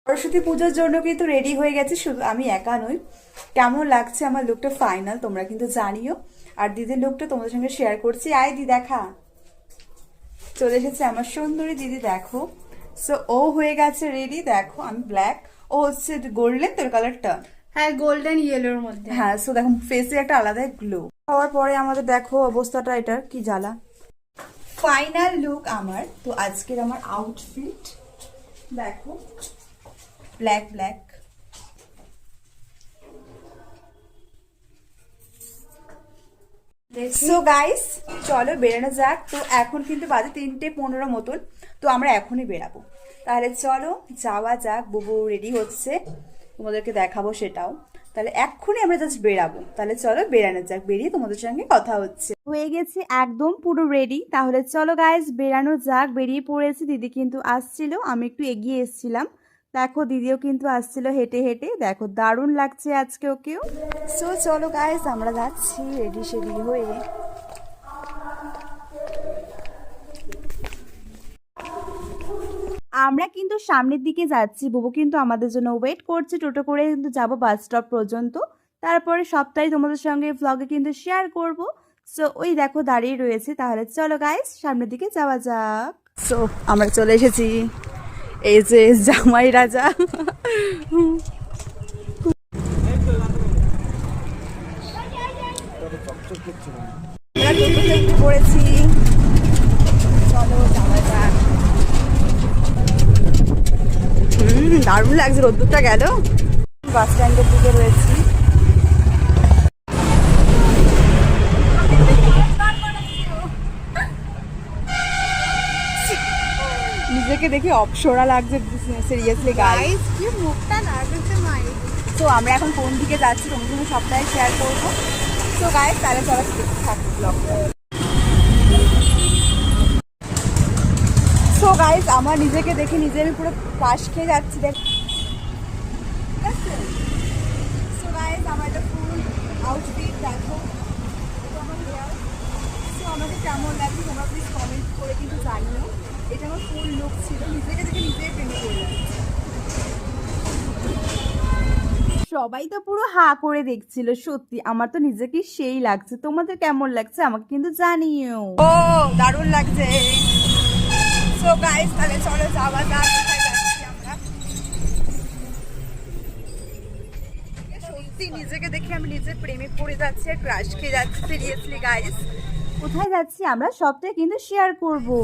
সরস্বতী পুজোর জন্য কিন্তু রেডি হয়ে গেছে, শুধু আমি একা নই। কেমন লাগছে আমার লুকটা ফাইনাল তোমরা কিন্তু জানিও। আর দিদির লুকটা তোমাদের সঙ্গে শেয়ার করছি। আয় দি দেখা, চলে এসেছে আমার সুন্দরী দিদি, দেখো। সো ও হয়ে গেছে রেডি, দেখো আমি ব্ল্যাক, ও হচ্ছে গোল্ডেন, তোর কালারটা হ্যাঁ গোল্ডেন ইয়েলোর মধ্যে। হ্যাঁ। সো দেখো ফেসে একটা আলাদা গ্লো। হওয়ার পরে আমাদের দেখো অবস্থাটা, এটার কি জ্বালা। ফাইনাল লুক আমার তো আজকের আমার আউটফিট দেখো, ব্ল্যাক ব্ল্যাক। সো গাইস চলো বেরোনো যাক। তো এখন কিন্তু বাজে 3:15 মতন, তো আমরা এখনই বেরাবো। তাহলে চলো যাওয়া যাক। বুবু রেডি হচ্ছে, তোমাদেরকে দেখাবো সেটাও। তাহলে এক্ষুনি আমরা জাস্ট বেরাবো, তাহলে চলো বেরানো যাক। বেরিয়ে তোমাদের সঙ্গে কথা হচ্ছে। হয়ে গেছে একদম পুরো রেডি, তাহলে চলো গাইস বেরানো যাক। বেরিয়ে পড়েছি, দিদি কিন্তু আসছিল, আমি একটু এগিয়ে এসেছিলাম। দেখো দিদিও কিন্তু আসছিল হেঁটে হেঁটে, দেখো দারুণ লাগছে আজকে ওকেও। সো চলো গাইস আমরা যাচ্ছি রেডি সেডি হয়ে। আমরা কিন্তু সামনের দিকে যাচ্ছি, বুবু কিন্তু আমাদের জন্য ওয়েট করছে। টোটো করে কিন্তু যাবো বাস স্টপ পর্যন্ত, তারপরে সবটাই তোমাদের সঙ্গে ব্লগে কিন্তু শেয়ার করব। সো ওই দেখো দাঁড়িয়ে রয়েছে, তাহলে চলো গাইস সামনের দিকে যাওয়া যাক। সো আমরা চলে এসেছি, এই যে জামাই রাজা। আমরা টোটোতে উঠে পড়েছি, চলো যাওয়া যাক। দারুণ লাগছে, রোদ্দুরটা গেল। বাস স্ট্যান্ডের দিকে রয়েছি। নিজেকে দেখে অপসরা লাগছে সিরিয়াসলি গাইস। কি মুখটা লাগছে মায়ের। তো আমরা এখন কোন দিকে যাচ্ছি তোমাদের সঙ্গে সবটাই শেয়ার করবো। তো গাইস তাহলে চলো দেখতে থাকবো ব্লগটা। সো গাইস আমার নিজেকে দেখে নিজে আমি পুরো পাশ খেয়ে যাচ্ছি, দেখ। ঠিক আছে, সো গাইস আমার একটা ফুল আউটফিট দেখো, এটা আমার হেয়ার। সো আমাকে কেমন লাগছে তোমরা প্লিজ কমেন্ট করে কিন্তু জানিও। এটা আমার ফুল লুক ছিল, নিজেকে দেখে নিজেই প্রেমে পড়ে যাচ্ছে। সবাই তো পুরো হা করে দেখছিল, সত্যি আমার তো নিজেকে সেই লাগছে। তোমাদের কেমন লাগছে আমাকে কিন্তু জানিও। ও দারুণ লাগছে। সো গাইস তাহলে চলো যাওয়া যাক, কোথায় যাচ্ছি আমরা। সত্যি নিজেকে দেখে আমি নিজের প্রেমে পড়ে যাচ্ছি আর ক্রাশ খেয়ে যাচ্ছি সিরিয়াসলি গাইস। কোথায় যাচ্ছি আমরা সবটাই কিন্তু শেয়ার করবো।